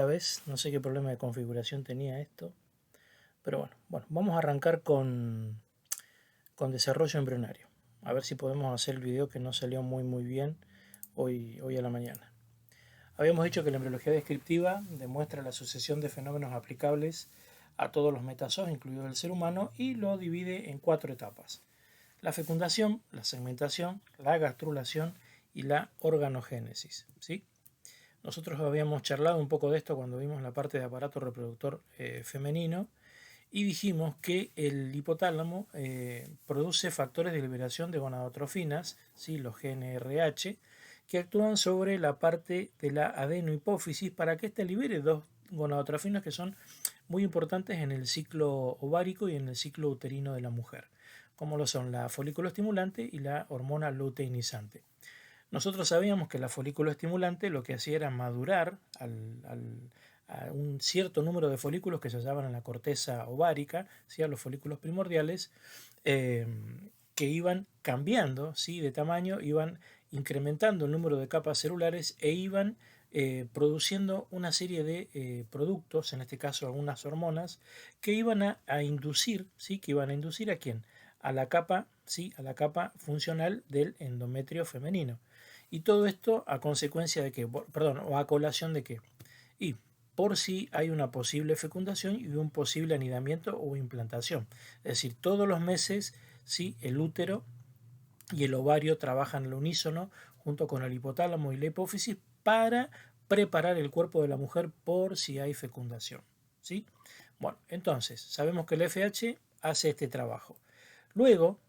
vez, no sé qué problema de configuración tenía esto, pero bueno, vamos a arrancar con desarrollo embrionario. A ver si podemos hacer el video que no salió muy bien hoy a la mañana. Habíamos dicho que la embriología descriptiva demuestra la sucesión de fenómenos aplicables a todos los metazoos, incluido el ser humano, y lo divide en 4 etapas: la fecundación, la segmentación, la gastrulación y la organogénesis. ¿Sí? Nosotros habíamos charlado un poco de esto cuando vimos la parte de aparato reproductor femenino y dijimos que el hipotálamo produce factores de liberación de gonadotrofinas, ¿sí? Los GnRH, que actúan sobre la parte de la adenohipófisis para que éste libere dos gonadotrofinas que son muy importantes en el ciclo ovárico y en el ciclo uterino de la mujer, como lo son la folículo estimulante y la hormona luteinizante. Nosotros sabíamos que la folículo estimulante lo que hacía era madurar a un cierto número de folículos que se hallaban en la corteza ovárica, ¿sí? A los folículos primordiales, que iban cambiando, ¿sí? De tamaño, iban incrementando el número de capas celulares e iban produciendo una serie de productos, en este caso algunas hormonas, que iban a inducir, ¿sí? Que iban a inducir ¿a quién? A la capa, ¿sí? A la capa funcional del endometrio femenino. Y todo esto a consecuencia de que, perdón, o a colación de que, y por si hay una posible fecundación y un posible anidamiento o implantación. Es decir, todos los meses, sí, el útero y el ovario trabajan al unísono junto con el hipotálamo y la hipófisis para preparar el cuerpo de la mujer por si hay fecundación. ¿Sí? Bueno, entonces, sabemos que el FH hace este trabajo. Luego,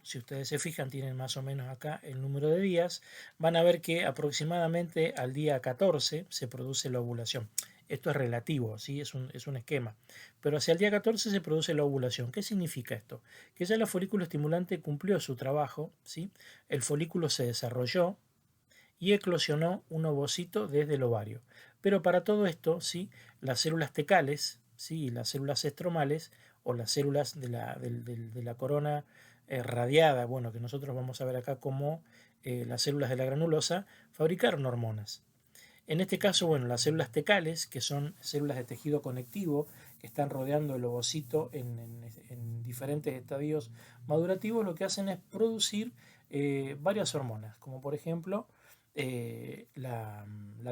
si ustedes se fijan, tienen más o menos acá el número de días, van a ver que aproximadamente al día 14 se produce la ovulación. Esto es relativo, ¿sí? Es un esquema. Pero hacia el día 14 se produce la ovulación. ¿Qué significa esto? Que ya la folículo estimulante cumplió su trabajo, ¿sí? El folículo se desarrolló y eclosionó un ovocito desde el ovario. Pero para todo esto, ¿sí? Las células tecales, ¿sí? Y las células estromales o las células de la corona radiada, bueno, que nosotros vamos a ver acá como las células de la granulosa, fabricaron hormonas. En este caso, bueno, las células tecales, que son células de tejido conectivo que están rodeando el ovocito en diferentes estadios madurativos, lo que hacen es producir varias hormonas, como por ejemplo la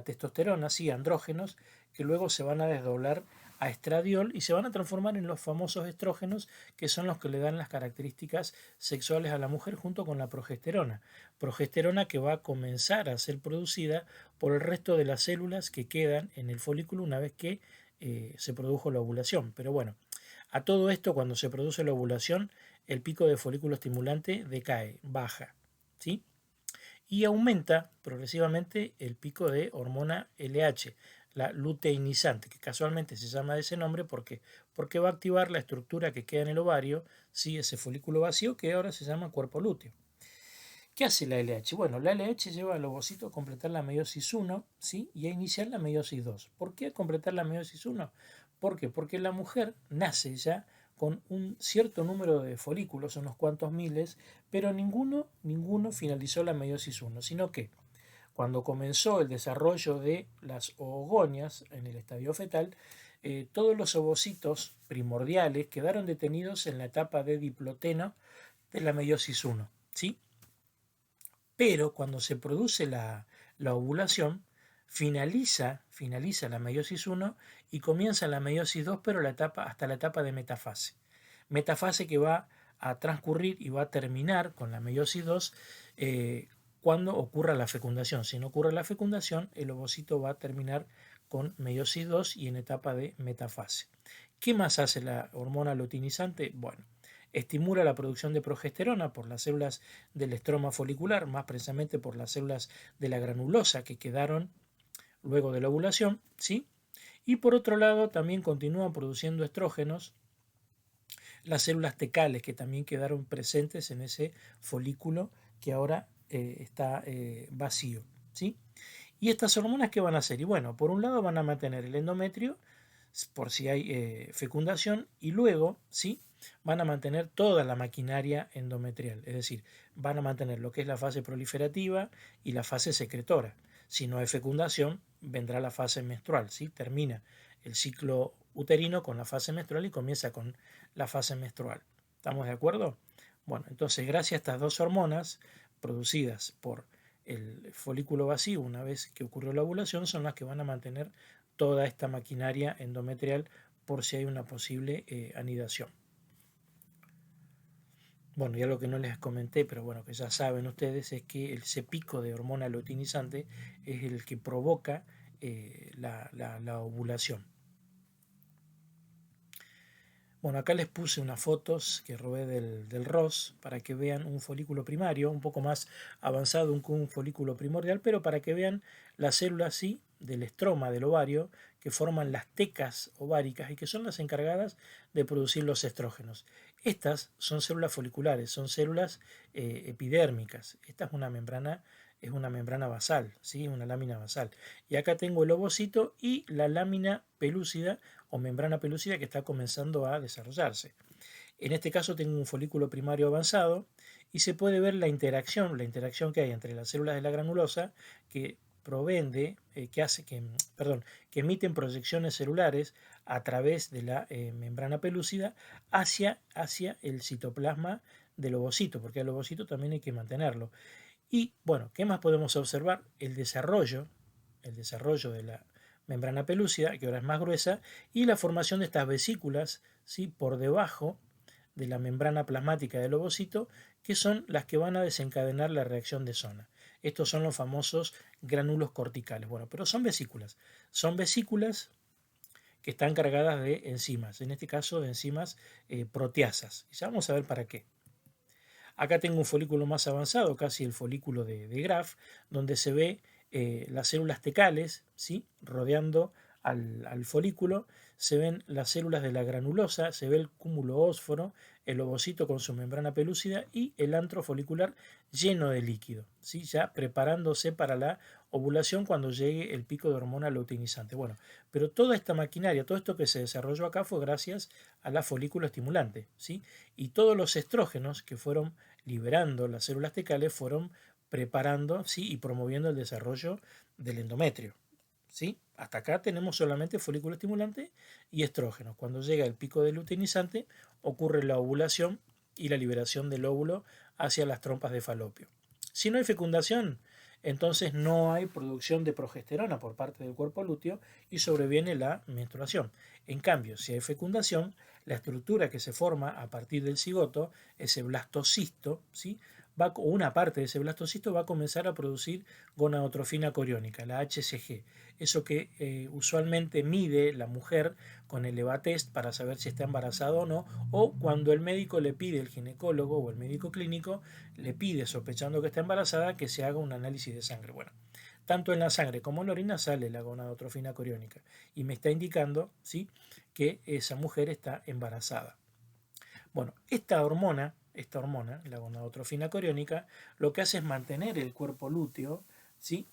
testosterona, sí, andrógenos, que luego se van a desdoblar a estradiol y se van a transformar en los famosos estrógenos, que son los que le dan las características sexuales a la mujer junto con la progesterona. Progesterona que va a comenzar a ser producida por el resto de las células que quedan en el folículo una vez que se produjo la ovulación. Pero bueno, a todo esto, cuando se produce la ovulación, el pico de folículo estimulante decae, baja, ¿sí? Y aumenta progresivamente el pico de hormona LH, la luteinizante, que casualmente se llama de ese nombre porque va a activar la estructura que queda en el ovario, ¿sí? Ese folículo vacío que ahora se llama cuerpo lúteo. ¿Qué hace la LH? Bueno, la LH lleva al ovocito a completar la meiosis 1, ¿sí? Y a iniciar la meiosis 2. ¿Por qué a completar la meiosis 1? ¿Por qué? Porque la mujer nace ya con un cierto número de folículos, unos cuantos miles, pero ninguno finalizó la meiosis 1, sino que cuando comenzó el desarrollo de las oogonias en el estadio fetal, todos los ovocitos primordiales quedaron detenidos en la etapa de diploteno de la meiosis 1, ¿sí? Pero cuando se produce la ovulación, finaliza la meiosis 1 y comienza la meiosis 2, pero hasta la etapa de metafase. Metafase que va a transcurrir y va a terminar con la meiosis 2 cuando ocurra la fecundación. Si no ocurre la fecundación, el ovocito va a terminar con meiosis 2 y en etapa de metafase. ¿Qué más hace la hormona luteinizante? Bueno, estimula la producción de progesterona por las células del estroma folicular, más precisamente por las células de la granulosa que quedaron luego de la ovulación, ¿sí? Y por otro lado también continúan produciendo estrógenos las células tecales que también quedaron presentes en ese folículo que ahora está vacío, ¿sí? ¿Y estas hormonas qué van a hacer? Y bueno, por un lado van a mantener el endometrio por si hay fecundación y luego, ¿sí? Van a mantener toda la maquinaria endometrial, es decir, van a mantener lo que es la fase proliferativa y la fase secretora. Si no hay fecundación, vendrá la fase menstrual, ¿sí? Termina el ciclo uterino con la fase menstrual y comienza con la fase menstrual. ¿Estamos de acuerdo? Bueno, entonces gracias a estas dos hormonas producidas por el folículo vacío una vez que ocurrió la ovulación son las que van a mantener toda esta maquinaria endometrial por si hay una posible anidación. Bueno, ya lo que no les comenté, pero bueno, que ya saben ustedes, es que ese pico de hormona luteinizante es el que provoca la ovulación. Bueno, acá les puse unas fotos que robé del ROS para que vean un folículo primario, un poco más avanzado que un folículo primordial, pero para que vean las células sí del estroma del ovario que forman las tecas ováricas y que son las encargadas de producir los estrógenos. Estas son células foliculares, son células epidérmicas. Esta es una membrana basal, ¿sí? Una lámina basal. Y acá tengo el ovocito y la lámina pelúcida o membrana pelúcida que está comenzando a desarrollarse. En este caso tengo un folículo primario avanzado y se puede ver la interacción que hay entre las células de la granulosa que que emiten proyecciones celulares a través de la membrana pelúcida hacia el citoplasma del ovocito, porque el ovocito también hay que mantenerlo. Y bueno, ¿qué más podemos observar? El desarrollo de la membrana pelúcida, que ahora es más gruesa, y la formación de estas vesículas, ¿sí? Por debajo de la membrana plasmática del ovocito, que son las que van a desencadenar la reacción de zona. Estos son los famosos gránulos corticales. Bueno, pero son vesículas. Son vesículas que están cargadas de enzimas, en este caso de enzimas proteasas. Y ya vamos a ver para qué. Acá tengo un folículo más avanzado, casi el folículo de Graf, donde se ve las células tecales, ¿sí? Rodeando al folículo, se ven las células de la granulosa, se ve el cúmulo ósforo, el ovocito con su membrana pelúcida y el antro folicular lleno de líquido, ¿sí? Ya preparándose para la ovulación cuando llegue el pico de hormona luteinizante. Bueno, pero toda esta maquinaria, todo esto que se desarrolló acá fue gracias a la folículo estimulante, ¿sí? Y todos los estrógenos que fueron liberando las células tecales fueron preparando, ¿sí? Y promoviendo el desarrollo del endometrio, ¿sí? Hasta acá tenemos solamente folículo estimulante y estrógenos. Cuando llega el pico del luteinizante ocurre la ovulación y la liberación del óvulo hacia las trompas de falopio. Si no hay fecundación, entonces no hay producción de progesterona por parte del cuerpo lúteo y sobreviene la menstruación. En cambio, si hay fecundación, la estructura que se forma a partir del cigoto, ese blastocisto, ¿sí? O una parte de ese blastocisto va a comenzar a producir gonadotrofina coriónica, la HCG. Eso que usualmente mide la mujer con el EVA-test para saber si está embarazada o no, o cuando el médico le pide, el ginecólogo o el médico clínico, le pide, sospechando que está embarazada, que se haga un análisis de sangre. Bueno, tanto en la sangre como en la orina sale la gonadotrofina coriónica y me está indicando, ¿sí?, que esa mujer está embarazada. Bueno, esta hormona, la gonadotrofina coriónica, lo que hace es mantener el cuerpo lúteo, ¿sí?,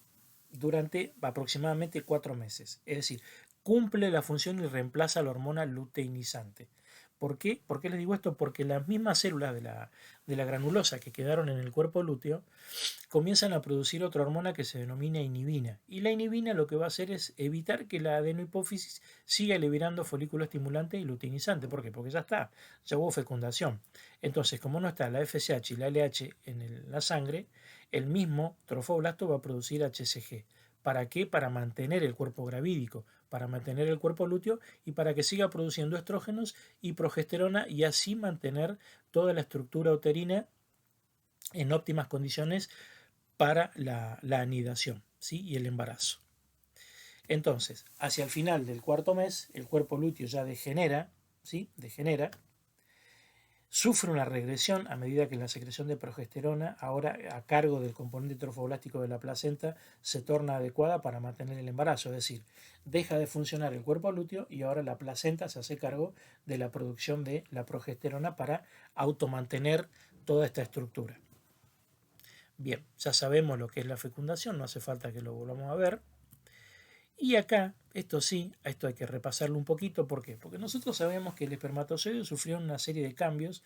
durante aproximadamente 4 meses. Es decir, cumple la función y reemplaza la hormona luteinizante. ¿Por qué? ¿Por qué les digo esto? Porque las mismas células de la granulosa que quedaron en el cuerpo lúteo comienzan a producir otra hormona que se denomina inhibina. Y la inhibina lo que va a hacer es evitar que la adenohipófisis siga liberando folículo estimulante y luteinizante. ¿Por qué? Porque ya hubo fecundación. Entonces, como no está la FSH y la LH en la sangre, el mismo trofoblasto va a producir HCG. ¿Para qué? Para mantener el cuerpo gravídico, para mantener el cuerpo lúteo y para que siga produciendo estrógenos y progesterona y así mantener toda la estructura uterina en óptimas condiciones para la anidación, ¿sí?, y el embarazo. Entonces, hacia el final del 4.º mes, el cuerpo lúteo ya degenera, ¿sí?, sufre una regresión a medida que la secreción de progesterona, ahora a cargo del componente trofoblástico de la placenta, se torna adecuada para mantener el embarazo, es decir, deja de funcionar el cuerpo lúteo y ahora la placenta se hace cargo de la producción de la progesterona para automantener toda esta estructura. Bien, ya sabemos lo que es la fecundación, no hace falta que lo volvamos a ver. Y acá, esto sí, a esto hay que repasarlo un poquito. ¿Por qué? Porque nosotros sabemos que el espermatozoide sufrió una serie de cambios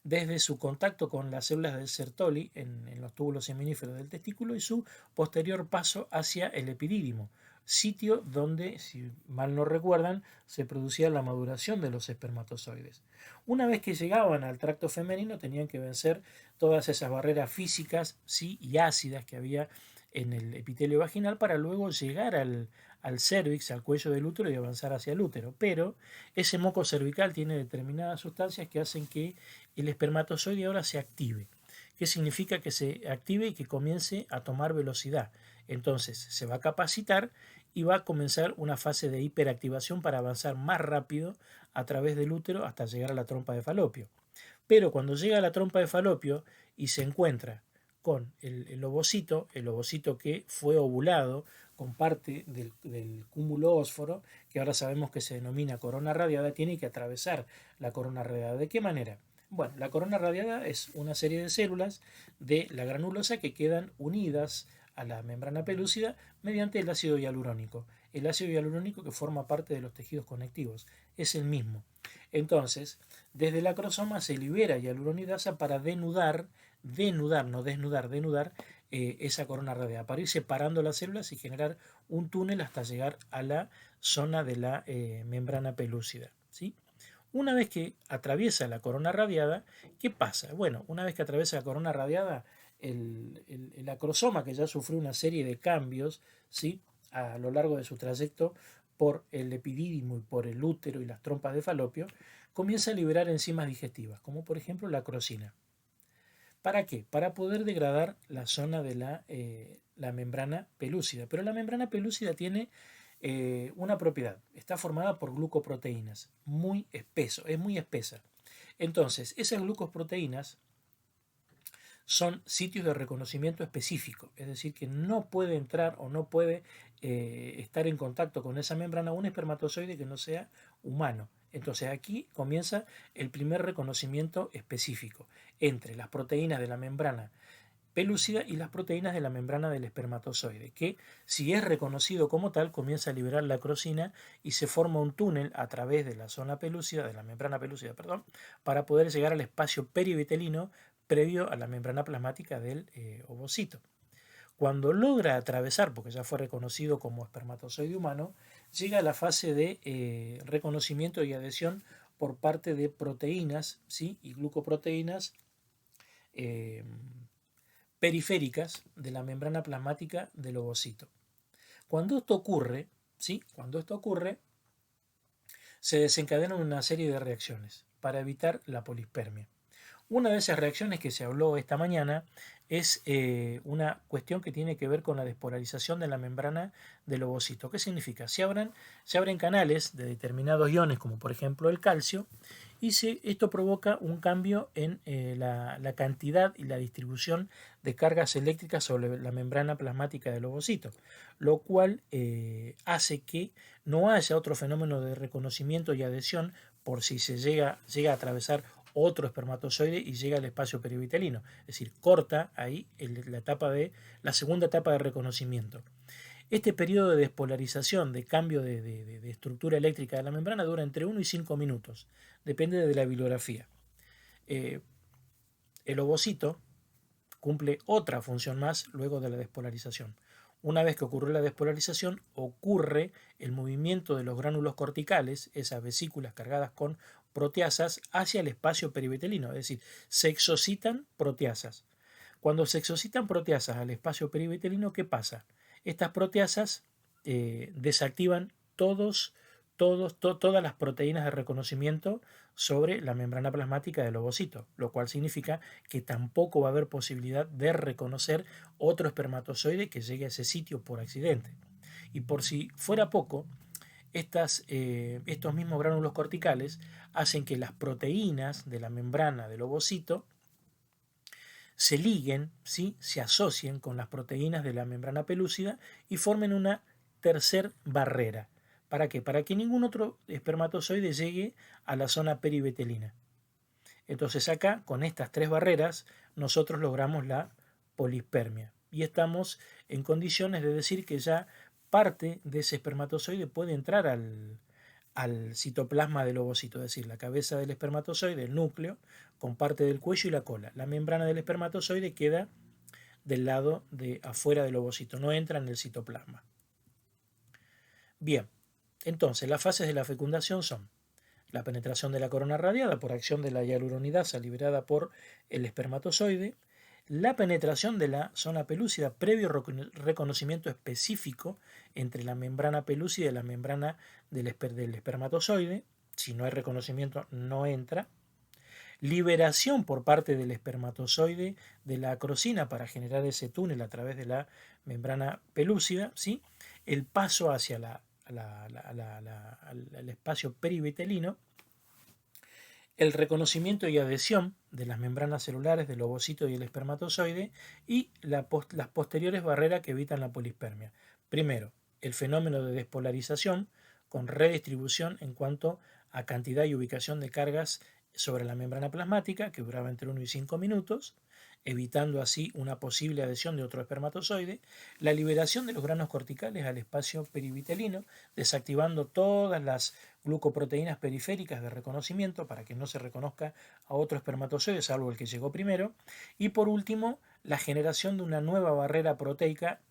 desde su contacto con las células del Sertoli en los túbulos seminíferos del testículo y su posterior paso hacia el epidídimo, sitio donde, si mal no recuerdan, se producía la maduración de los espermatozoides. Una vez que llegaban al tracto femenino tenían que vencer todas esas barreras físicas, ¿sí?, y ácidas que había en el epitelio vaginal para luego llegar al cérvix, al cuello del útero y avanzar hacia el útero. Pero ese moco cervical tiene determinadas sustancias que hacen que el espermatozoide ahora se active. ¿Qué significa que se active y que comience a tomar velocidad? Entonces se va a capacitar y va a comenzar una fase de hiperactivación para avanzar más rápido a través del útero hasta llegar a la trompa de falopio. Pero cuando llega a la trompa de falopio y se encuentra con el ovocito que fue ovulado con parte del cúmulo ósforo, que ahora sabemos que se denomina corona radiada, tiene que atravesar la corona radiada. ¿De qué manera? Bueno, la corona radiada es una serie de células de la granulosa que quedan unidas a la membrana pelúcida mediante el ácido hialurónico. El ácido hialurónico que forma parte de los tejidos conectivos es el mismo. Entonces, desde el acrosoma se libera hialuronidasa para denudar esa corona radiada, para ir separando las células y generar un túnel hasta llegar a la zona de la membrana pelúcida, ¿sí? Una vez que atraviesa la corona radiada, ¿qué pasa? Bueno, una vez que atraviesa la corona radiada, el acrosoma, que ya sufrió una serie de cambios, ¿sí?, a lo largo de su trayecto por el epidídimo y por el útero y las trompas de falopio, comienza a liberar enzimas digestivas, como por ejemplo la acrosina. ¿Para qué? Para poder degradar la zona de la membrana pelúcida. Pero la membrana pelúcida tiene una propiedad. Está formada por glucoproteínas, muy espeso, es muy espesa. Entonces, esas glucoproteínas son sitios de reconocimiento específico, es decir, que no puede entrar o no puede estar en contacto con esa membrana un espermatozoide que no sea humano. Entonces aquí comienza el primer reconocimiento específico entre las proteínas de la membrana pelúcida y las proteínas de la membrana del espermatozoide, que si es reconocido como tal comienza a liberar la acrosina y se forma un túnel a través de la zona pelúcida, de la membrana pelúcida, perdón, para poder llegar al espacio perivitelino previo a la membrana plasmática del ovocito. Cuando logra atravesar, porque ya fue reconocido como espermatozoide humano, llega a la fase de reconocimiento y adhesión por parte de proteínas, ¿sí?, y glucoproteínas periféricas de la membrana plasmática del ovocito. Cuando esto ocurre, ¿sí?, se desencadenan una serie de reacciones para evitar la polispermia. Una de esas reacciones que se habló esta mañana es una cuestión que tiene que ver con la despolarización de la membrana del ovocito. ¿Qué significa? Se abren canales de determinados iones, como por ejemplo el calcio, y esto provoca un cambio en la cantidad y la distribución de cargas eléctricas sobre la membrana plasmática del ovocito, lo cual hace que no haya otro fenómeno de reconocimiento y adhesión por si se llega a atravesar otro espermatozoide y llega al espacio perivitelino. Es decir, corta ahí la segunda etapa de reconocimiento. Este periodo de despolarización, de cambio de estructura eléctrica de la membrana, dura entre 1 y 5 minutos. Depende de la bibliografía. El ovocito cumple otra función más luego de la despolarización. Una vez que ocurrió la despolarización, ocurre el movimiento de los gránulos corticales, esas vesículas cargadas con proteasas, hacia el espacio perivitelino, es decir, se exocitan proteasas. Cuando se exocitan proteasas al espacio perivitelino, ¿qué pasa? Estas proteasas desactivan todas las proteínas de reconocimiento sobre la membrana plasmática del ovocito, lo cual significa que tampoco va a haber posibilidad de reconocer otro espermatozoide que llegue a ese sitio por accidente. Y por si fuera poco, estos mismos gránulos corticales hacen que las proteínas de la membrana del ovocito se liguen, ¿sí?, se asocien con las proteínas de la membrana pelúcida y formen una tercer barrera. ¿Para qué? Para que ningún otro espermatozoide llegue a la zona perivetelina. Entonces acá, con estas tres barreras, nosotros logramos la polispermia. Y estamos en condiciones de decir que ya parte de ese espermatozoide puede entrar al citoplasma del ovocito, es decir, la cabeza del espermatozoide, el núcleo, con parte del cuello y la cola. La membrana del espermatozoide queda del lado de afuera del ovocito, no entra en el citoplasma. Bien, entonces las fases de la fecundación son la penetración de la corona radiada por acción de la hialuronidasa liberada por el espermatozoide, la penetración de la zona pelúcida previo reconocimiento específico entre la membrana pelúcida y la membrana del espermatozoide. Si no hay reconocimiento, no entra. Liberación por parte del espermatozoide de la acrosina para generar ese túnel a través de la membrana pelúcida, ¿sí? El paso hacia el espacio perivitelino, el reconocimiento y adhesión de las membranas celulares del ovocito y el espermatozoide y las posteriores barreras que evitan la polispermia. Primero, el fenómeno de despolarización con redistribución en cuanto a cantidad y ubicación de cargas sobre la membrana plasmática, que duraba entre 1 y 5 minutos, evitando así una posible adhesión de otro espermatozoide, la liberación de los granos corticales al espacio perivitelino, desactivando todas las glucoproteínas periféricas de reconocimiento para que no se reconozca a otro espermatozoide salvo el que llegó primero, y por último, la generación de una nueva barrera proteica,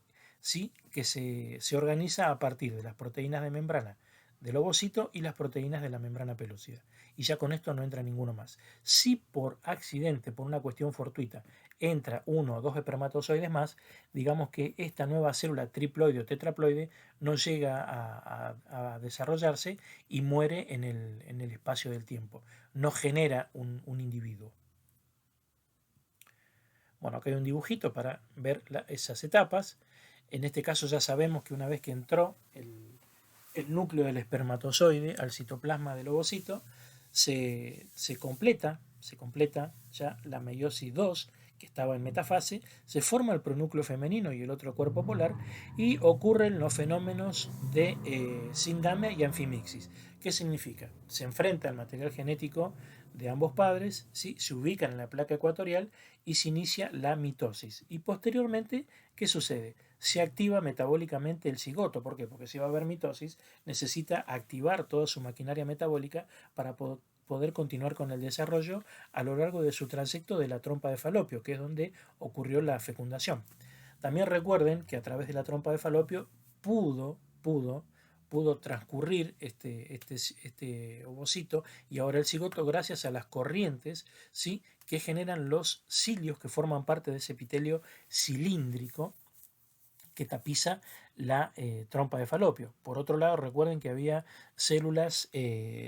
¿sí?, que se organiza a partir de las proteínas de membrana del ovocito y las proteínas de la membrana pelúcida. Y ya con esto no entra ninguno más. Si por accidente, por una cuestión fortuita, entra uno o dos espermatozoides más, digamos que esta nueva célula triploide o tetraploide no llega a desarrollarse y muere en el espacio del tiempo. No genera un individuo. Bueno, acá hay un dibujito para ver esas etapas. En este caso ya sabemos que una vez que entró el núcleo del espermatozoide al citoplasma del ovocito, se completa ya la meiosis 2, que estaba en metafase, se forma el pronúcleo femenino y el otro cuerpo polar, y ocurren los fenómenos de singamia y anfimixis. ¿Qué significa? Se enfrenta el material genético de ambos padres, ¿sí?, se ubican en la placa ecuatorial y se inicia la mitosis. Y posteriormente, ¿qué sucede? Se activa metabólicamente el cigoto. ¿Por qué? Porque si va a haber mitosis, necesita activar toda su maquinaria metabólica para poder continuar con el desarrollo a lo largo de su trayecto de la trompa de Falopio, que es donde ocurrió la fecundación. También recuerden que a través de la trompa de Falopio pudo transcurrir este ovocito y ahora el cigoto gracias a las corrientes, ¿sí?, que generan los cilios que forman parte de ese epitelio cilíndrico que tapiza la trompa de Falopio. Por otro lado, recuerden que había células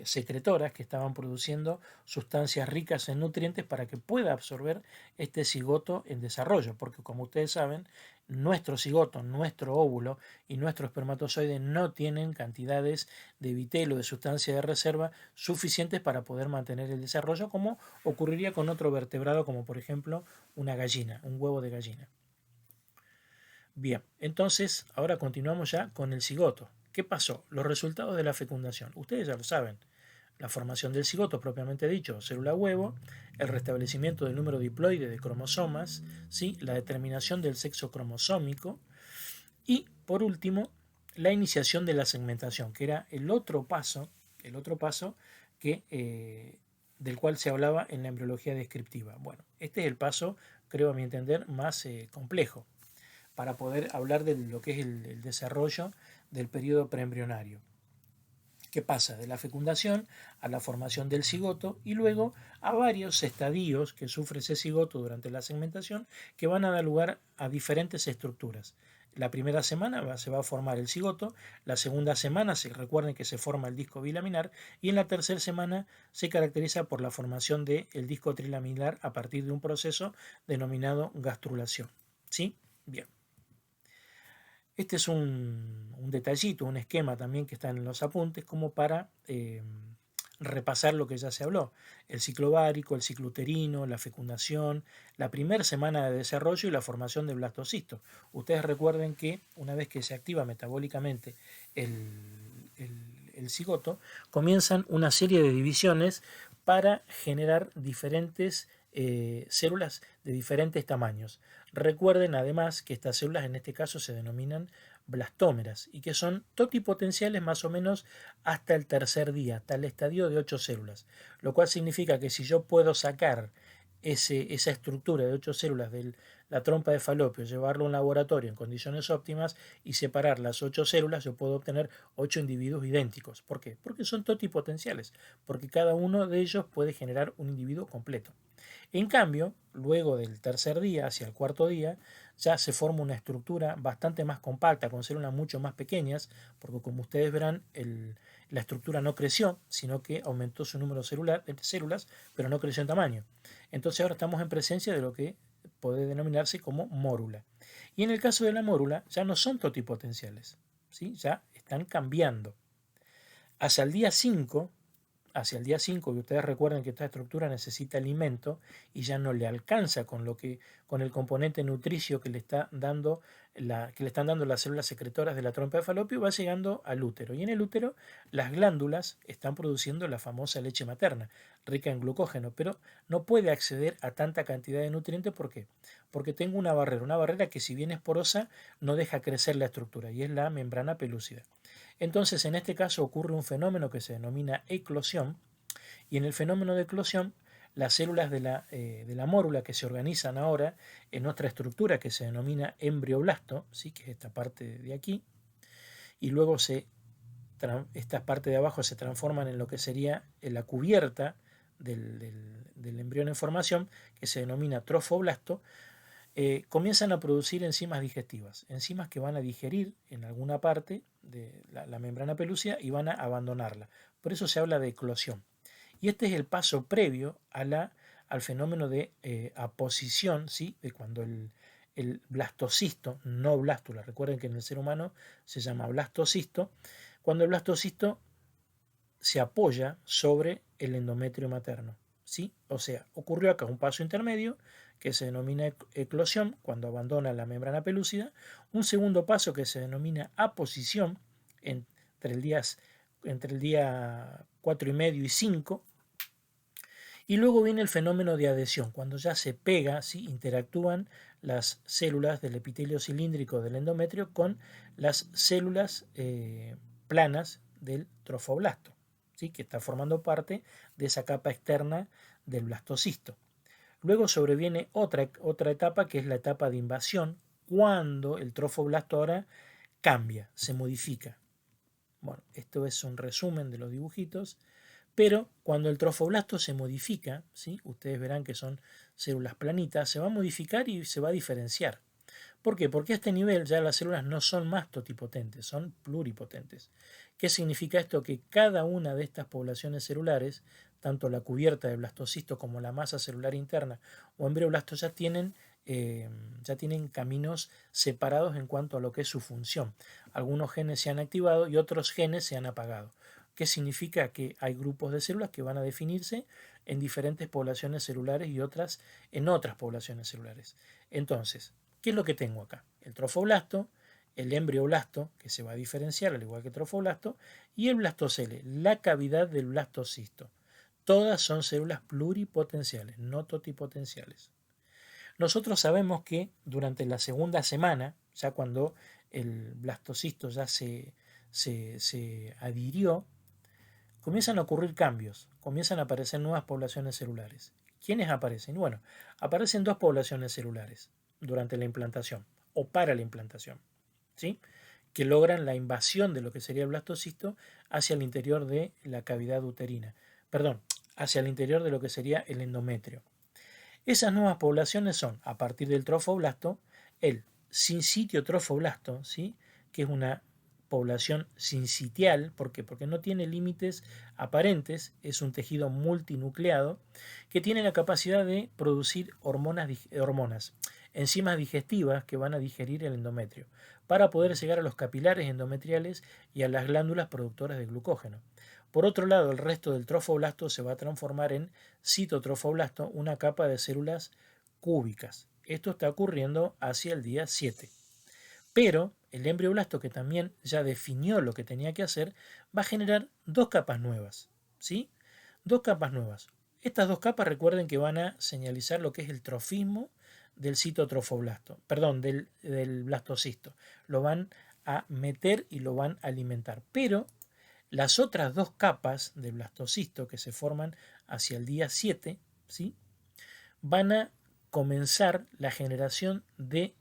secretoras que estaban produciendo sustancias ricas en nutrientes para que pueda absorber este cigoto en desarrollo, porque como ustedes saben, nuestro cigoto, nuestro óvulo y nuestro espermatozoide no tienen cantidades de vitelo, de sustancia de reserva suficientes para poder mantener el desarrollo, como ocurriría con otro vertebrado, como por ejemplo una gallina, un huevo de gallina. Bien, entonces ahora continuamos ya con el cigoto. ¿Qué pasó? Los resultados de la fecundación. Ustedes ya lo saben. La formación del cigoto propiamente dicho, célula huevo, el restablecimiento del número diploide de cromosomas, ¿sí?, la determinación del sexo cromosómico y, por último, la iniciación de la segmentación, que era el otro paso que, del cual se hablaba en la embriología descriptiva. Bueno, este es el paso, creo a mi entender, más complejo para poder hablar de lo que es el desarrollo del periodo preembrionario. ¿Qué pasa? De la fecundación a la formación del cigoto y luego a varios estadios que sufre ese cigoto durante la segmentación que van a dar lugar a diferentes estructuras. La primera semana se va a formar el cigoto, la segunda semana recuerden que se forma el disco bilaminar y en la tercera semana se caracteriza por la formación del disco trilaminar a partir de un proceso denominado gastrulación. ¿Sí? Bien. Este es un detallito, un esquema también que está en los apuntes como para repasar lo que ya se habló. El ciclo ovárico, el ciclo uterino, la fecundación, la primera semana de desarrollo y la formación del blastocisto. Ustedes recuerden que una vez que se activa metabólicamente el cigoto, comienzan una serie de divisiones para generar diferentes células de diferentes tamaños. Recuerden además que estas células en este caso se denominan blastómeras y que son totipotenciales más o menos hasta el tercer día, hasta el estadio de 8 células, lo cual significa que si yo puedo sacar esa estructura de 8 células de la trompa de falopio, llevarlo a un laboratorio en condiciones óptimas y separar las 8 células, yo puedo obtener 8 individuos idénticos. ¿Por qué? Porque son totipotenciales, porque cada uno de ellos puede generar un individuo completo. En cambio, luego del tercer día, hacia el cuarto día, ya se forma una estructura bastante más compacta, con células mucho más pequeñas, porque como ustedes verán, la estructura no creció, sino que aumentó su número de células, pero no creció en tamaño. Entonces ahora estamos en presencia de lo que puede denominarse como mórula. Y en el caso de la mórula, ya no son totipotenciales, ¿sí? Ya están cambiando. Hacia el día 5, y ustedes recuerden que esta estructura necesita alimento y ya no le alcanza con el componente nutricio que le están dando las células secretoras de la trompa de falopio, va llegando al útero. Y en el útero las glándulas están produciendo la famosa leche materna, rica en glucógeno, pero no puede acceder a tanta cantidad de nutrientes. ¿Por qué? Porque tengo una barrera que, si bien es porosa, no deja crecer la estructura, y es la membrana pelúcida. Entonces, en este caso ocurre un fenómeno que se denomina eclosión, y en el fenómeno de eclosión, las células de la mórula que se organizan ahora en otra estructura que se denomina embrioblasto, ¿sí? Que es esta parte de aquí, y luego esta parte de abajo se transforman en lo que sería la cubierta del embrión en formación, que se denomina trofoblasto. Comienzan a producir enzimas digestivas, enzimas que van a digerir en alguna parte de la membrana pelúcida y van a abandonarla. Por eso se habla de eclosión. Y este es el paso previo al fenómeno de aposición, ¿sí? De cuando el blastocisto, no blástula, recuerden que en el ser humano se llama blastocisto, cuando el blastocisto se apoya sobre el endometrio materno, ¿sí? O sea, ocurrió acá un paso intermedio que se denomina eclosión, cuando abandona la membrana pelúcida, un segundo paso que se denomina aposición entre el día 4 y medio y 5, y luego viene el fenómeno de adhesión, cuando ya se pega, ¿sí? Interactúan las células del epitelio cilíndrico del endometrio con las células planas del trofoblasto, ¿sí? Que está formando parte de esa capa externa del blastocisto. Luego sobreviene otra etapa, que es la etapa de invasión, cuando el trofoblasto ahora cambia, se modifica. Bueno, esto es un resumen de los dibujitos, pero cuando el trofoblasto se modifica, ¿sí? Ustedes verán que son células planitas, se va a modificar y se va a diferenciar. ¿Por qué? Porque a este nivel ya las células no son más totipotentes, son pluripotentes. ¿Qué significa esto? Que cada una de estas poblaciones celulares, tanto la cubierta de blastocisto como la masa celular interna o embrioblasto, ya tienen caminos separados en cuanto a lo que es su función. Algunos genes se han activado y otros genes se han apagado. ¿Qué significa? Que hay grupos de células que van a definirse en diferentes poblaciones celulares y otras en otras poblaciones celulares. Entonces, ¿qué es lo que tengo acá? El trofoblasto, el embrioblasto, que se va a diferenciar al igual que el trofoblasto, y el blastocele, la cavidad del blastocisto. Todas son células pluripotenciales, no totipotenciales. Nosotros sabemos que durante la segunda semana, ya cuando el blastocisto ya se adhirió, comienzan a ocurrir cambios, comienzan a aparecer nuevas poblaciones celulares. ¿Quiénes aparecen? Bueno, aparecen dos poblaciones celulares durante la implantación o para la implantación, ¿sí? Que logran la invasión de lo que sería el blastocisto hacia el interior de la cavidad uterina, hacia el interior de lo que sería el endometrio. Esas nuevas poblaciones son, a partir del trofoblasto, el sincitio trofoblasto, ¿sí? Que es una población sincitial. ¿Por qué? Porque no tiene límites aparentes, es un tejido multinucleado que tiene la capacidad de producir hormonas, enzimas digestivas que van a digerir el endometrio, para poder llegar a los capilares endometriales y a las glándulas productoras de glucógeno. Por otro lado, el resto del trofoblasto se va a transformar en citotrofoblasto, una capa de células cúbicas. Esto está ocurriendo hacia el día 7. Pero el embrioblasto, que también ya definió lo que tenía que hacer, va a generar dos capas nuevas, ¿sí? Dos capas nuevas. Estas dos capas, recuerden que van a señalizar lo que es el trofismo del citotrofoblasto, del blastocisto. Lo van a meter y lo van a alimentar. Pero las otras dos capas del blastocisto que se forman hacia el día 7, ¿sí? van a comenzar la generación de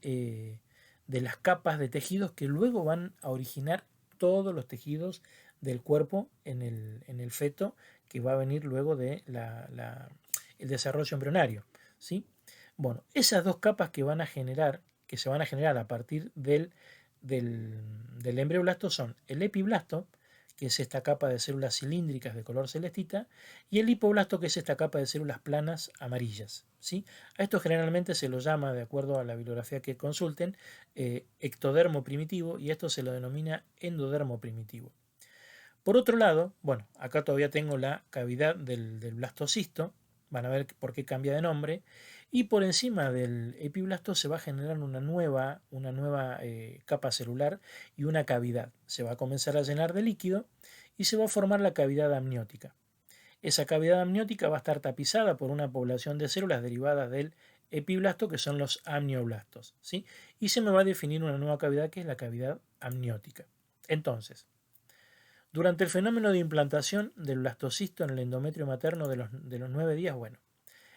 las capas de tejidos que luego van a originar todos los tejidos del cuerpo en el feto, que va a venir luego de el desarrollo embrionario, ¿sí? Bueno, esas dos capas que se van a generar a partir del embrioblasto son el epiblasto, que es esta capa de células cilíndricas de color celestita, y el hipoblasto, que es esta capa de células planas amarillas, ¿sí? A esto generalmente se lo llama, de acuerdo a la bibliografía que consulten, ectodermo primitivo, y esto se lo denomina endodermo primitivo. Por otro lado, bueno, acá todavía tengo la cavidad del blastocisto, van a ver por qué cambia de nombre, y por encima del epiblasto se va a generar una nueva capa celular y una cavidad. Se va a comenzar a llenar de líquido y se va a formar la cavidad amniótica. Esa cavidad amniótica va a estar tapizada por una población de células derivadas del epiblasto, que son los amnioblastos, ¿sí? Y se me va a definir una nueva cavidad, que es la cavidad amniótica. Entonces, durante el fenómeno de implantación del blastocisto en el endometrio materno de los 9 días, bueno,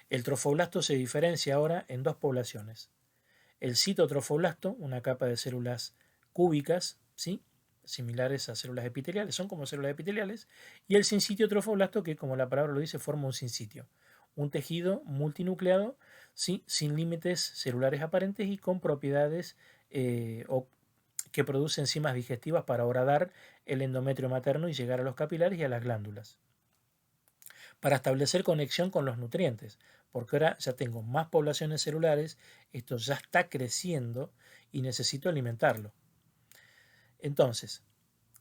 el trofoblasto se diferencia ahora en dos poblaciones. El citotrofoblasto, una capa de células cúbicas, ¿sí?, similares a células epiteliales, son como células epiteliales, y el sincitiotrofoblasto, que como la palabra lo dice, forma un sincitio, un tejido multinucleado, ¿sí?, sin límites celulares aparentes y con propiedades que produce enzimas digestivas para horadar el endometrio materno y llegar a los capilares y a las glándulas, para establecer conexión con los nutrientes, porque ahora ya tengo más poblaciones celulares, esto ya está creciendo y necesito alimentarlo. Entonces,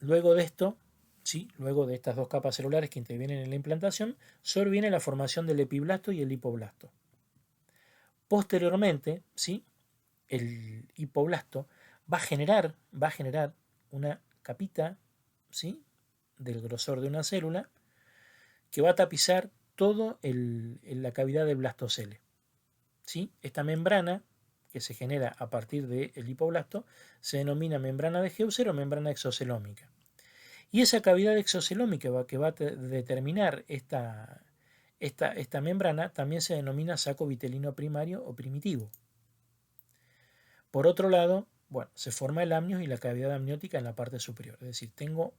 luego de esto, ¿sí?, luego de estas dos capas celulares que intervienen en la implantación, sobreviene la formación del epiblasto y el hipoblasto. Posteriormente, ¿sí?, el hipoblasto va a generar una capita, ¿sí?, del grosor de una célula, que va a tapizar todo la cavidad del blastocele, ¿sí? Esta membrana que se genera a partir del hipoblasto se denomina membrana de Heuser o membrana exocelómica. Y esa cavidad exocelómica que va a determinar esta membrana también se denomina saco vitelino primario o primitivo. Por otro lado, bueno, se forma el amnios y la cavidad amniótica en la parte superior. Es decir, tengo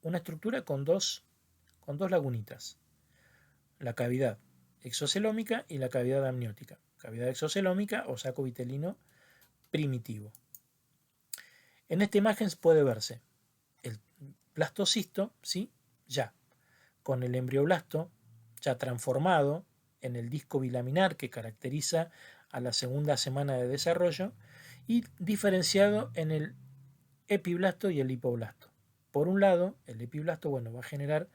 una estructura con dos lagunitas. La cavidad exocelómica y la cavidad amniótica. Cavidad exocelómica o saco vitelino primitivo. En esta imagen puede verse el blastocisto, ¿sí?, ya con el embrioblasto ya transformado en el disco bilaminar que caracteriza a la segunda semana de desarrollo, y diferenciado en el epiblasto y el hipoblasto. Por un lado, el epiblasto, bueno, va a generar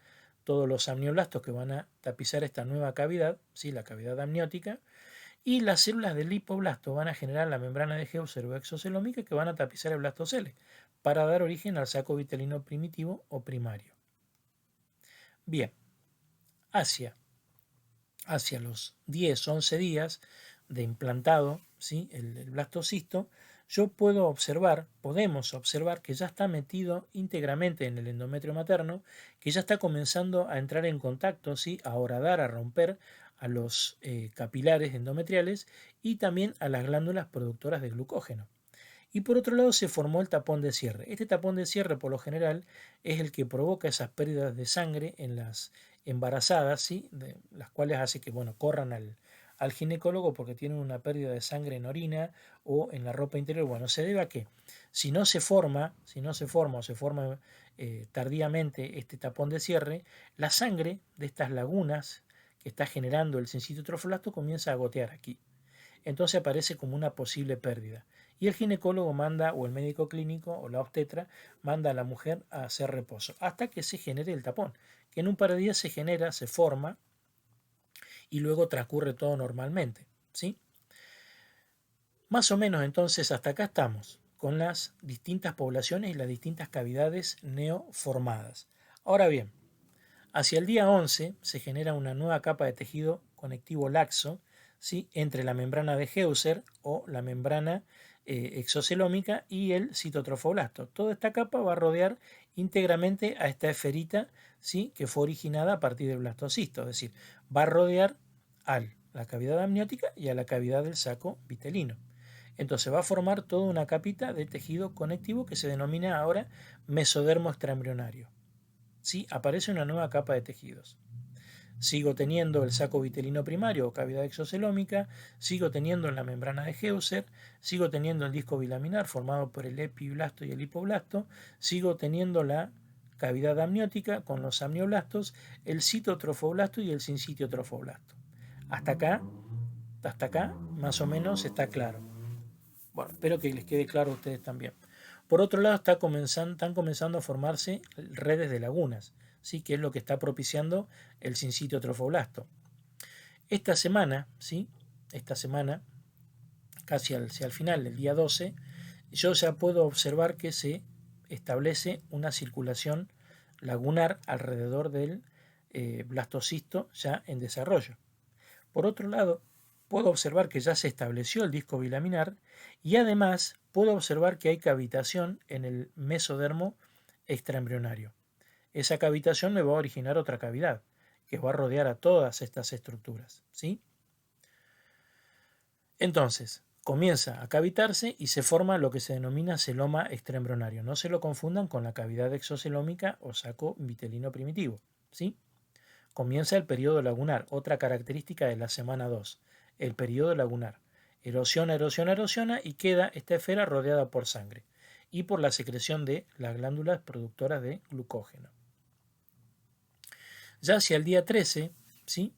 todos los amnioblastos que van a tapizar esta nueva cavidad, ¿sí?, la cavidad amniótica, y las células del hipoblasto van a generar la membrana de Heuser o exocelómica, que van a tapizar el blastocele para dar origen al saco vitelino primitivo o primario. Bien, hacia los 10-11 días de implantado, ¿sí?, el blastocisto, podemos observar que ya está metido íntegramente en el endometrio materno, que ya está comenzando a entrar en contacto, ¿sí?, a horadar, a romper a los capilares endometriales y también a las glándulas productoras de glucógeno. Y por otro lado se formó el tapón de cierre. Este tapón de cierre, por lo general, es el que provoca esas pérdidas de sangre en las embarazadas, ¿sí?, las cuales hace que, bueno, corran al ginecólogo porque tienen una pérdida de sangre en orina o en la ropa interior. Bueno, se debe a que si no se forma tardíamente este tapón de cierre, la sangre de estas lagunas que está generando el sincitiotrofoblasto comienza a gotear aquí. Entonces aparece como una posible pérdida. Y el ginecólogo manda, o el médico clínico, o la obstetra, manda a la mujer a hacer reposo, hasta que se genere el tapón, que en un par de días se genera, se forma, y luego transcurre todo normalmente, ¿sí? Más o menos entonces hasta acá estamos, con las distintas poblaciones y las distintas cavidades neoformadas. Ahora bien, hacia el día 11 se genera una nueva capa de tejido conectivo laxo, ¿sí?, entre la membrana de Heuser o la membrana exocelómica y el citotrofoblasto. Toda esta capa va a rodear íntegramente a esta esferita, ¿sí?, que fue originada a partir del blastocisto, es decir, va a rodear al a la cavidad amniótica y a la cavidad del saco vitelino. Entonces va a formar toda una capita de tejido conectivo que se denomina ahora mesodermo extraembrionario. ¿Sí? Aparece una nueva capa de tejidos. Sigo teniendo el saco vitelino primario o cavidad exocelómica, sigo teniendo la membrana de Heuser, sigo teniendo el disco bilaminar formado por el epiblasto y el hipoblasto, sigo teniendo la cavidad amniótica con los amnioblastos, el citotrofoblasto y el sincitiotrofoblasto. Hasta acá, más o menos está claro. Bueno, espero que les quede claro a ustedes también. Por otro lado, están comenzando a formarse redes de lagunas, ¿sí? Que es lo que está propiciando el sincitiotrofoblasto. Esta semana, ¿sí? Casi al final, el día 12, yo ya puedo observar que se establece una circulación lagunar alrededor del blastocisto ya en desarrollo. Por otro lado, puedo observar que ya se estableció el disco bilaminar y además puedo observar que hay cavitación en el mesodermo extraembrionario. Esa cavitación me va a originar otra cavidad que va a rodear a todas estas estructuras, ¿sí? Entonces, comienza a cavitarse y se forma lo que se denomina celoma extraembrionario. No se lo confundan con la cavidad exocelómica o saco vitelino primitivo, ¿sí? Comienza el periodo lagunar, otra característica de la semana 2, el periodo lagunar. Erosiona, erosiona, erosiona y queda esta esfera rodeada por sangre y por la secreción de las glándulas productoras de glucógeno. Ya hacia el día 13, ¿sí?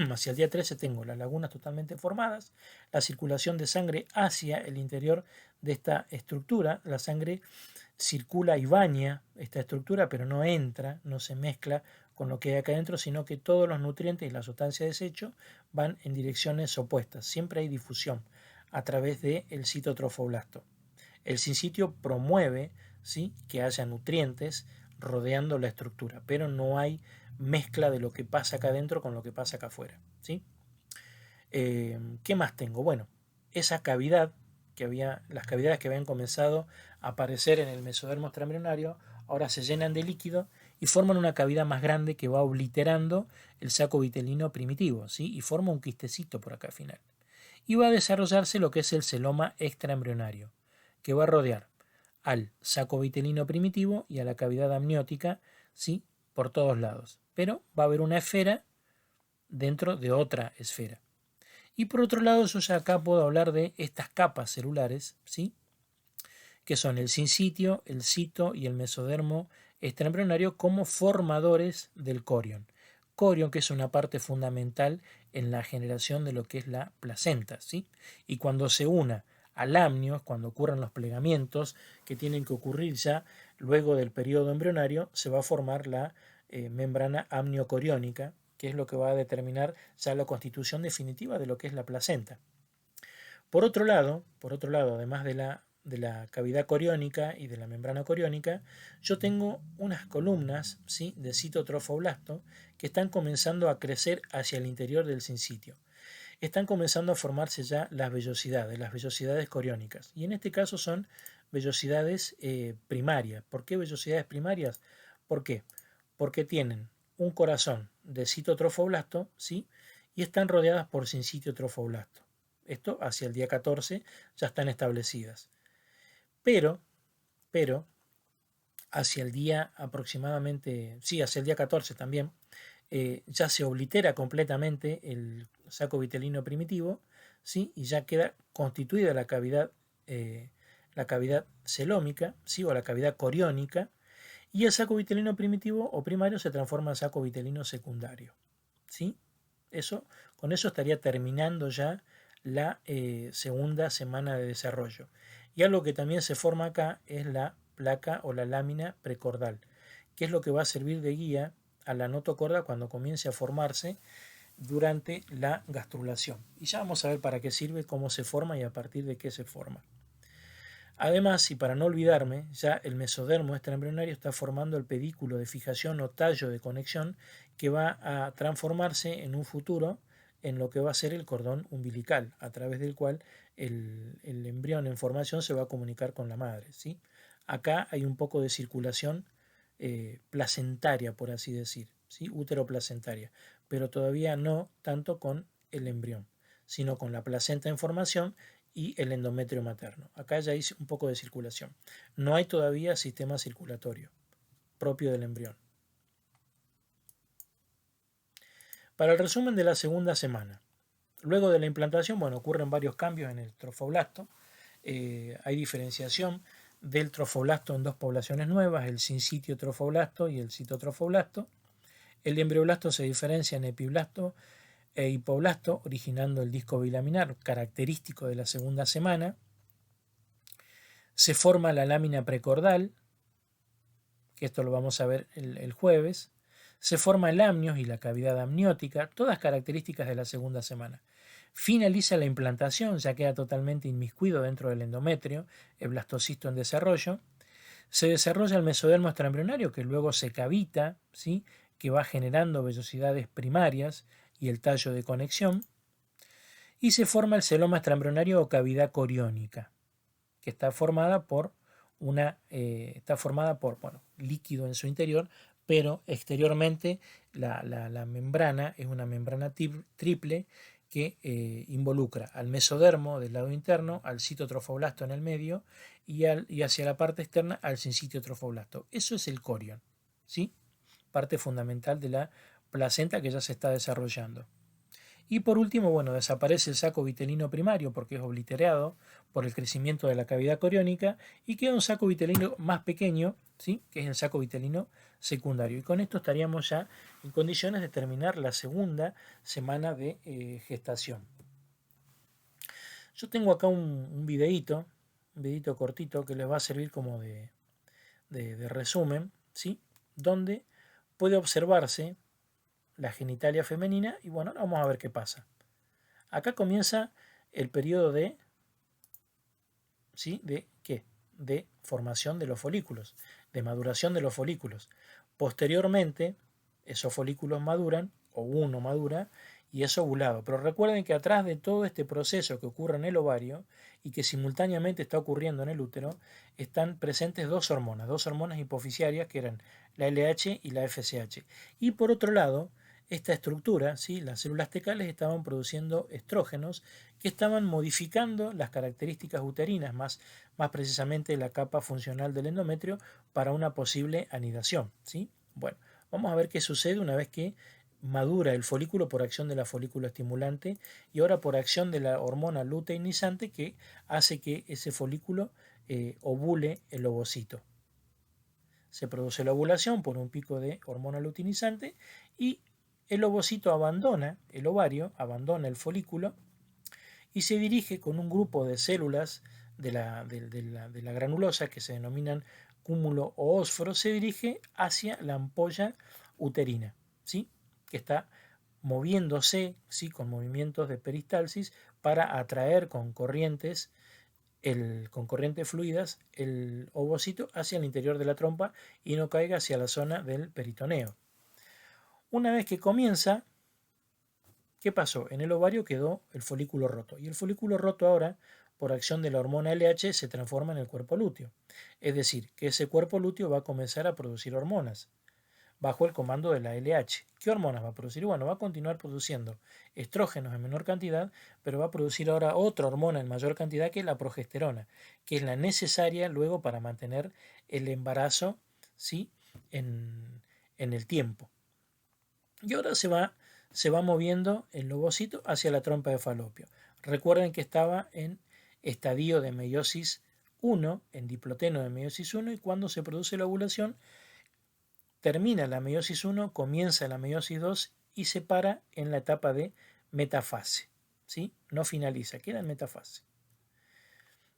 Hacia el día 13 tengo las lagunas totalmente formadas, la circulación de sangre hacia el interior de esta estructura, la sangre circula y baña esta estructura, pero no entra, no se mezcla con lo que hay acá adentro, sino que todos los nutrientes y la sustancia de desecho van en direcciones opuestas. Siempre hay difusión a través del citotrofoblasto. El sincitio promueve, ¿sí?, que haya nutrientes rodeando la estructura, pero no hay mezcla de lo que pasa acá adentro con lo que pasa acá afuera, ¿sí? ¿Qué más tengo? Bueno, esa cavidad las cavidades que habían comenzado a aparecer en el mesodermo extraembrionario, ahora se llenan de líquido y forman una cavidad más grande que va obliterando el saco vitelino primitivo, ¿sí? Y forma un quistecito por acá al final. Y va a desarrollarse lo que es el celoma extraembrionario, que va a rodear al saco vitelino primitivo y a la cavidad amniótica, ¿sí?, por todos lados. Pero va a haber una esfera dentro de otra esfera. Y por otro lado, yo ya acá puedo hablar de estas capas celulares, ¿sí?, que son el sincitio, el cito y el mesodermo extraembrionario como formadores del corion. Corion, que es una parte fundamental en la generación de lo que es la placenta, ¿sí? Y cuando se una al amnio, cuando ocurran los plegamientos que tienen que ocurrir ya luego del periodo embrionario, se va a formar la membrana amniocoriónica, que es lo que va a determinar ya la constitución definitiva de lo que es la placenta. Por otro lado, además de la cavidad coriónica y de la membrana coriónica, yo tengo unas columnas, ¿sí?, de citotrofoblasto que están comenzando a crecer hacia el interior del sincitio. Están comenzando a formarse ya las vellosidades coriónicas. Y en este caso son vellosidades primarias. ¿Por qué vellosidades primarias? ¿Por qué? Porque tienen un corazón de citotrofoblasto, ¿sí?, y están rodeadas por sincitiotrofoblasto. Esto hacia el día 14 ya están establecidas. Pero, hacia el día aproximadamente, sí, hacia el día 14 también, ya se oblitera completamente el saco vitelino primitivo, ¿sí?, y ya queda constituida la cavidad celómica, ¿sí?, o la cavidad coriónica, y el saco vitelino primitivo o primario se transforma en saco vitelino secundario, ¿sí? Con eso estaría terminando ya la segunda semana de desarrollo. Y algo que también se forma acá es la placa o la lámina precordal, que es lo que va a servir de guía a la notocorda cuando comience a formarse durante la gastrulación. Y ya vamos a ver para qué sirve, cómo se forma y a partir de qué se forma. Además, y para no olvidarme, ya el mesodermo extraembrionario está formando el pedículo de fijación o tallo de conexión que va a transformarse en un futuro en lo que va a ser el cordón umbilical, a través del cual el embrión en formación se va a comunicar con la madre, ¿sí? Acá hay un poco de circulación placentaria, por así decir, ¿sí?, útero-placentaria, pero todavía no tanto con el embrión, sino con la placenta en formación y el endometrio materno. Acá ya hice un poco de circulación. No hay todavía sistema circulatorio propio del embrión. Para el resumen de la segunda semana. Luego de la implantación, bueno, ocurren varios cambios en el trofoblasto. Hay diferenciación del trofoblasto en dos poblaciones nuevas, el sincitio trofoblasto y el citotrofoblasto. El embrioblasto se diferencia en epiblasto e hipoblasto, originando el disco bilaminar característico de la segunda semana. Se forma la lámina precordal, que esto lo vamos a ver el jueves. Se forma el amnios y la cavidad amniótica, todas características de la segunda semana. Finaliza la implantación, ya queda totalmente inmiscuido dentro del endometrio, el blastocisto en desarrollo. Se desarrolla el mesodermo extraembrionario, que luego se cavita, ¿sí?, que va generando vellosidades primarias y el tallo de conexión. Y se forma el celoma extraembrionario o cavidad coriónica, que está formada por líquido en su interior, pero exteriormente la membrana es una membrana triple que involucra al mesodermo del lado interno, al citotrofoblasto en el medio y hacia la parte externa al sincitio trofoblasto. Eso es el corión, ¿sí? Parte fundamental de la placenta que ya se está desarrollando. Y por último, bueno, desaparece el saco vitelino primario porque es obliterado por el crecimiento de la cavidad coriónica y queda un saco vitelino más pequeño, ¿sí?, que es el saco vitelino secundario. Y con esto estaríamos ya en condiciones de terminar la segunda semana de gestación. Yo tengo acá un videíto cortito que les va a servir como de resumen, ¿sí?, donde puede observarse la genitalia femenina y bueno, vamos a ver qué pasa. Acá comienza el periodo de, ¿sí?, ¿de qué? De formación de los folículos, de maduración de los folículos. Posteriormente, esos folículos maduran, o uno madura, y es ovulado. Pero recuerden que atrás de todo este proceso que ocurre en el ovario y que simultáneamente está ocurriendo en el útero, están presentes dos hormonas hipofisiarias que eran la LH y la FSH. Y por otro lado, esta estructura, ¿sí?, las células tecales estaban produciendo estrógenos que estaban modificando las características uterinas, más precisamente la capa funcional del endometrio, para una posible anidación, ¿sí? Bueno, vamos a ver qué sucede una vez que madura el folículo por acción de la folículo estimulante y ahora por acción de la hormona luteinizante que hace que ese folículo ovule el ovocito. Se produce la ovulación por un pico de hormona luteinizante y el ovocito abandona el ovario, abandona el folículo y se dirige con un grupo de células de la granulosa que se denominan cúmulo o ósforo, se dirige hacia la ampolla uterina, ¿sí?, que está moviéndose, ¿sí?, con movimientos de peristalsis para atraer con corrientes fluidas el ovocito hacia el interior de la trompa y no caiga hacia la zona del peritoneo. Una vez que comienza, ¿qué pasó? En el ovario quedó el folículo roto y el folículo roto ahora, por acción de la hormona LH, se transforma en el cuerpo lúteo. Es decir, que ese cuerpo lúteo va a comenzar a producir hormonas bajo el comando de la LH. ¿Qué hormonas va a producir? Bueno, va a continuar produciendo estrógenos en menor cantidad, pero va a producir ahora otra hormona en mayor cantidad, que es la progesterona, que es la necesaria luego para mantener el embarazo, ¿sí?, en el tiempo. Y ahora se va moviendo el ovocito hacia la trompa de falopio. Recuerden que estaba en estadio de meiosis 1, en diploteno de meiosis 1, y cuando se produce la ovulación, termina la meiosis 1, comienza la meiosis 2 y se para en la etapa de metafase, ¿sí? No finaliza, queda en metafase.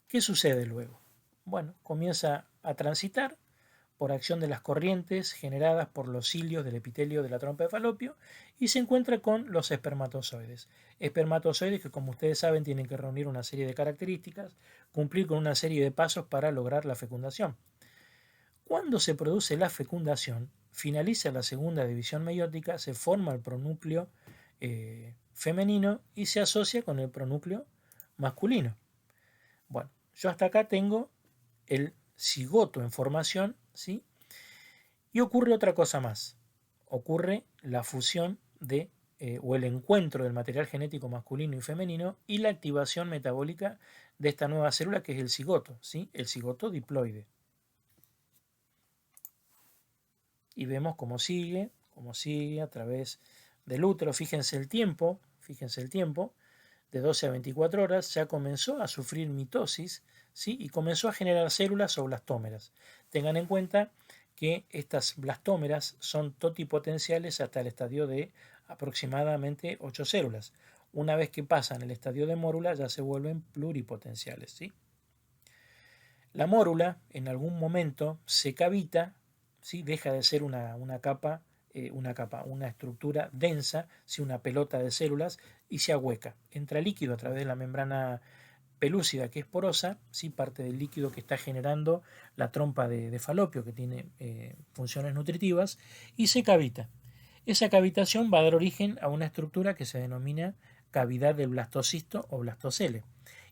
¿Qué sucede luego? Bueno, comienza a transitar por acción de las corrientes generadas por los cilios del epitelio de la trompa de falopio y se encuentra con los espermatozoides. Espermatozoides que, como ustedes saben, tienen que reunir una serie de características, cumplir con una serie de pasos para lograr la fecundación. Cuando se produce la fecundación, finaliza la segunda división meiótica, se forma el pronúcleo femenino y se asocia con el pronúcleo masculino. Bueno, yo hasta acá tengo el cigoto en formación, ¿sí? Y ocurre otra cosa más. Ocurre la fusión de o el encuentro del material genético masculino y femenino y la activación metabólica de esta nueva célula que es el cigoto, ¿sí? El cigoto diploide. Y vemos cómo sigue a través del útero. Fíjense el tiempo, de 12 a 24 horas ya comenzó a sufrir mitosis, ¿sí? Y comenzó a generar células o blastómeras. Tengan en cuenta que estas blastómeras son totipotenciales hasta el estadio de aproximadamente 8 células. Una vez que pasan el estadio de mórula ya se vuelven pluripotenciales, ¿sí? La mórula en algún momento se cavita, ¿sí? Deja de ser una estructura densa, ¿sí? Una pelota de células, y se ahueca. Entra líquido a través de la membrana pelúcida, que es porosa, ¿sí? Parte del líquido que está generando la trompa de falopio, que tiene funciones nutritivas, y se cavita. Esa cavitación va a dar origen a una estructura que se denomina cavidad del blastocisto o blastocele.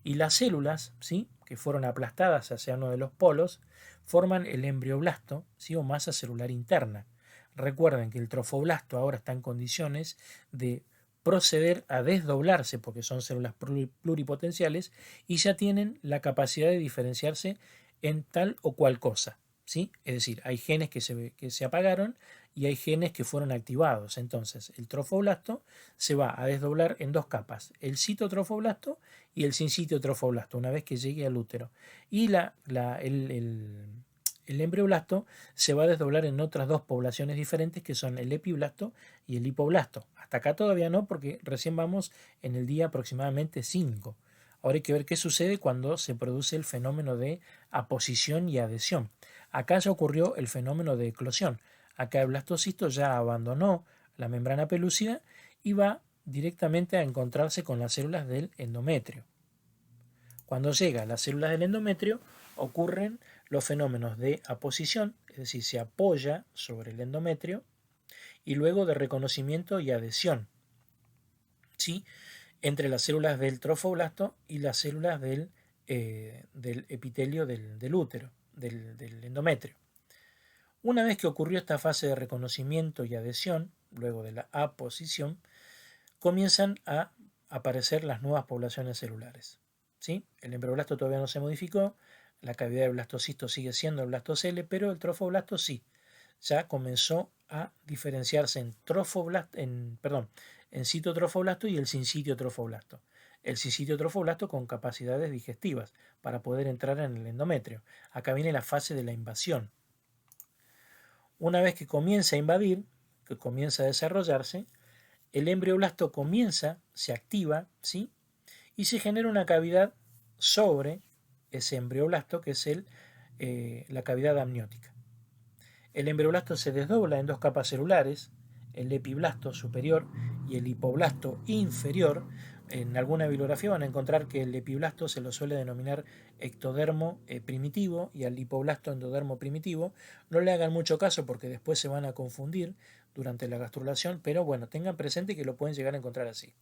Y las células, ¿sí? Que fueron aplastadas hacia uno de los polos, forman el embrioblasto, ¿sí? O masa celular interna. Recuerden que el trofoblasto ahora está en condiciones de proceder a desdoblarse porque son células pluripotenciales y ya tienen la capacidad de diferenciarse en tal o cual cosa, ¿sí? Es decir, hay genes que se apagaron y hay genes que fueron activados. Entonces, el trofoblasto se va a desdoblar en dos capas, el citotrofoblasto y el sincitiotrofoblasto, una vez que llegue al útero. Y el embrioblasto se va a desdoblar en otras dos poblaciones diferentes que son el epiblasto y el hipoblasto. Hasta acá todavía no, porque recién vamos en el día aproximadamente 5. Ahora hay que ver qué sucede cuando se produce el fenómeno de aposición y adhesión. Acá ya ocurrió el fenómeno de eclosión. Acá el blastocisto ya abandonó la membrana pelúcida y va directamente a encontrarse con las células del endometrio. Cuando llega a las células del endometrio ocurren los fenómenos de aposición, es decir, se apoya sobre el endometrio, y luego de reconocimiento y adhesión, ¿sí? Entre las células del trofoblasto y las células del epitelio del útero, del endometrio. Una vez que ocurrió esta fase de reconocimiento y adhesión, luego de la aposición, comienzan a aparecer las nuevas poblaciones celulares, ¿sí? El embrioblasto todavía no se modificó, la cavidad del blastocisto sigue siendo el blastocele, pero el trofoblasto sí, ya comenzó a diferenciarse en citotrofoblasto y el sincitiotrofoblasto. El sincitiotrofoblasto con capacidades digestivas para poder entrar en el endometrio. Acá viene la fase de la invasión. Una vez que comienza a invadir, que comienza a desarrollarse, el embrioblasto se activa, ¿sí? Y se genera una cavidad sobre ese embrioblasto que es la cavidad amniótica. El embrioblasto se desdobla en dos capas celulares, el epiblasto superior y el hipoblasto inferior. En alguna bibliografía van a encontrar que el epiblasto se lo suele denominar ectodermo primitivo y al hipoblasto endodermo primitivo. No le hagan mucho caso porque después se van a confundir durante la gastrulación, pero bueno, tengan presente que lo pueden llegar a encontrar así.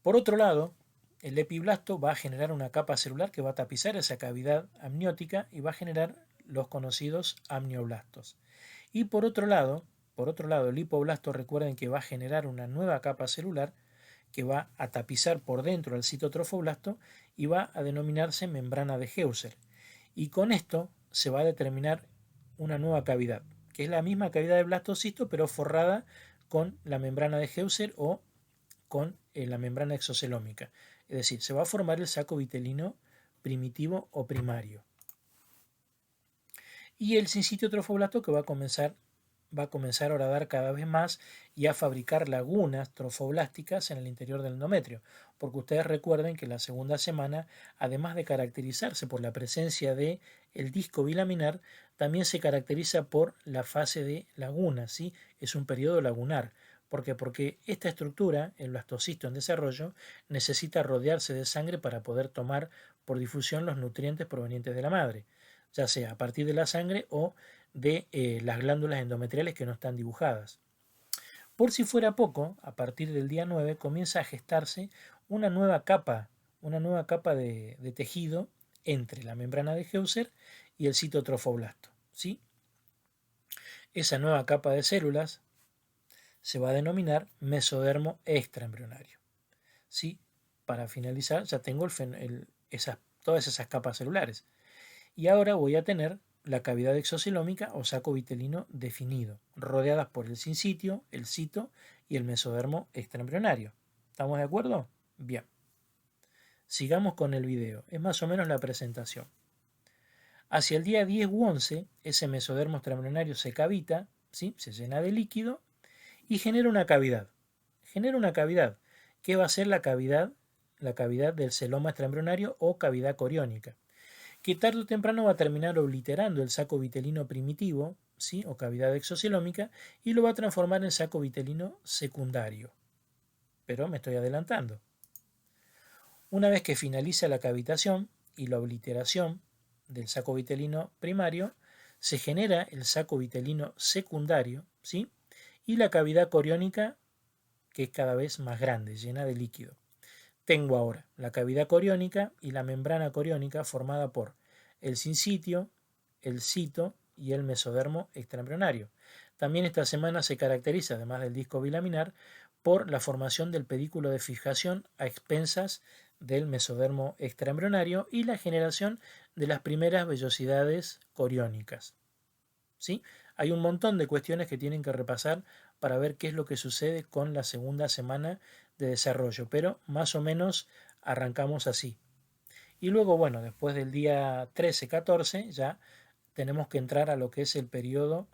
Por otro lado, el epiblasto va a generar una capa celular que va a tapizar esa cavidad amniótica y va a generar los conocidos amnioblastos. Y por otro lado, el hipoblasto, recuerden que va a generar una nueva capa celular que va a tapizar por dentro al citotrofoblasto y va a denominarse membrana de Heuser. Y con esto se va a determinar una nueva cavidad, que es la misma cavidad del blastocisto, pero forrada con la membrana de Heuser o con la membrana exocelómica. Es decir, se va a formar el saco vitelino primitivo o primario. Y el sincitiotrofoblasto que va a comenzar a horadar cada vez más y a fabricar lagunas trofoblásticas en el interior del endometrio, porque ustedes recuerden que la segunda semana, además de caracterizarse por la presencia de el disco bilaminar, también se caracteriza por la fase de laguna, ¿sí? Es un periodo lagunar. ¿Por qué? Porque esta estructura, el blastocisto en desarrollo, necesita rodearse de sangre para poder tomar por difusión los nutrientes provenientes de la madre, ya sea a partir de la sangre o de las glándulas endometriales que no están dibujadas. Por si fuera poco, a partir del día 9 comienza a gestarse una nueva capa de tejido entre la membrana de Heuser y el citotrofoblasto, ¿sí? Esa nueva capa de células se va a denominar mesodermo extraembrionario. ¿Sí? Para finalizar, ya tengo todas esas capas celulares. Y ahora voy a tener la cavidad exocelómica o saco vitelino definido, rodeadas por el sincitio, el cito y el mesodermo extraembrionario. ¿Estamos de acuerdo? Bien. Sigamos con el video. Es más o menos la presentación. Hacia el día 10 u 11, ese mesodermo extraembrionario se cavita, ¿sí? Se llena de líquido y genera una cavidad. Genera una cavidad. ¿Qué va a ser la cavidad? La cavidad del celoma extraembrionario o cavidad coriónica, que tarde o temprano va a terminar obliterando el saco vitelino primitivo, ¿sí? O cavidad exocelómica, y lo va a transformar en saco vitelino secundario. Pero me estoy adelantando. Una vez que finaliza la cavitación y la obliteración del saco vitelino primario, se genera el saco vitelino secundario, ¿sí? Y la cavidad coriónica, que es cada vez más grande, llena de líquido. Tengo ahora la cavidad coriónica y la membrana coriónica formada por el sincitio, el cito y el mesodermo extraembrionario. También esta semana se caracteriza, además del disco bilaminar, por la formación del pedículo de fijación a expensas del mesodermo extraembrionario y la generación de las primeras vellosidades coriónicas. ¿Sí? Hay un montón de cuestiones que tienen que repasar para ver qué es lo que sucede con la segunda semana de desarrollo, pero más o menos arrancamos así. Y luego, bueno, después del día 13-14 ya tenemos que entrar a lo que es el periodo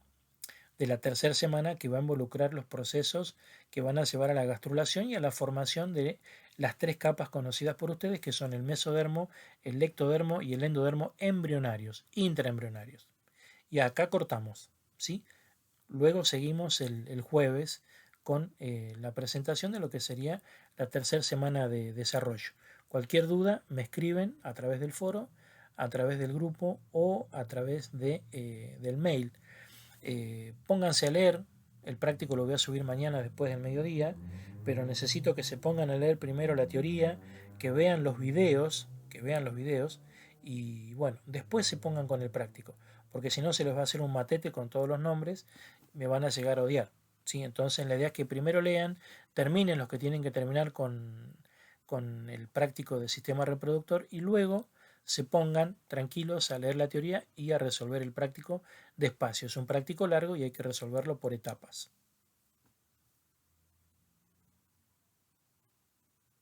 de la tercera semana, que va a involucrar los procesos que van a llevar a la gastrulación y a la formación de las tres capas conocidas por ustedes, que son el mesodermo, el ectodermo y el endodermo embrionarios, intraembrionarios. Y acá cortamos, ¿sí? Luego seguimos el jueves con la presentación de lo que sería la tercera semana de desarrollo. Cualquier duda me escriben a través del foro, a través del grupo o a través del mail. Pónganse a leer, el práctico lo voy a subir mañana después del mediodía, pero necesito que se pongan a leer primero la teoría, que vean los videos y bueno, después se pongan con el práctico, porque si no se les va a hacer un matete con todos los nombres, me van a llegar a odiar. ¿Sí? Entonces la idea es que primero lean, terminen los que tienen que terminar con el práctico del sistema reproductor y luego se pongan tranquilos a leer la teoría y a resolver el práctico despacio. Es un práctico largo y hay que resolverlo por etapas.